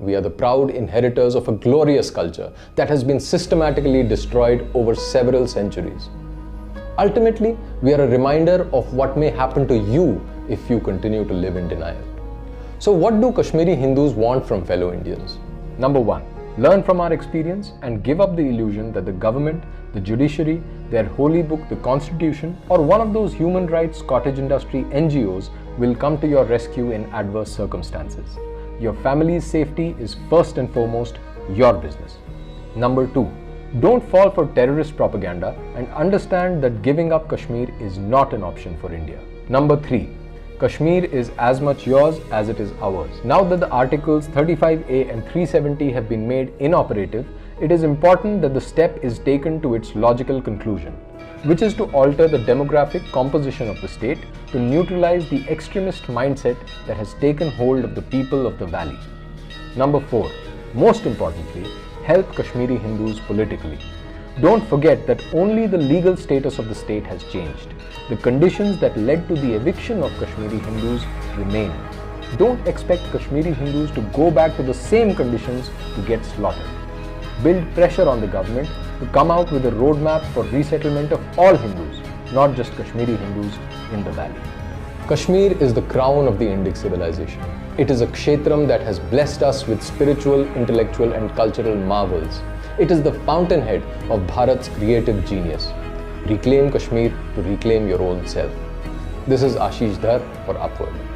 we are the proud inheritors of a glorious culture that has been systematically destroyed over several centuries. Ultimately, we are a reminder of what may happen to you if you continue to live in denial. So what do Kashmiri Hindus want from fellow Indians? Number 1. Learn from our experience and give up the illusion that the government, the judiciary, their holy book, the constitution, or one of those human rights cottage industry NGOs will come to your rescue in adverse circumstances. Your family's safety is first and foremost your business. Number 2. Don't fall for terrorist propaganda and understand that giving up Kashmir is not an option for India. Number 3. Kashmir is as much yours as it is ours. Now that the Articles 35A and 370 have been made inoperative, it is important that the step is taken to its logical conclusion, which is to alter the demographic composition of the state to neutralize the extremist mindset that has taken hold of the people of the valley. Number 4. Most importantly, help Kashmiri Hindus politically. Don't forget that only the legal status of the state has changed. The conditions that led to the eviction of Kashmiri Hindus remain. Don't expect Kashmiri Hindus to go back to the same conditions to get slaughtered. Build pressure on the government to come out with a roadmap for resettlement of all Hindus, not just Kashmiri Hindus in the valley. Kashmir is the crown of the Indic civilization. It is a kshetram that has blessed us with spiritual, intellectual and cultural marvels. It is the fountainhead of Bharat's creative genius. Reclaim Kashmir to reclaim your own self. This is Ashish Dhar for Upward.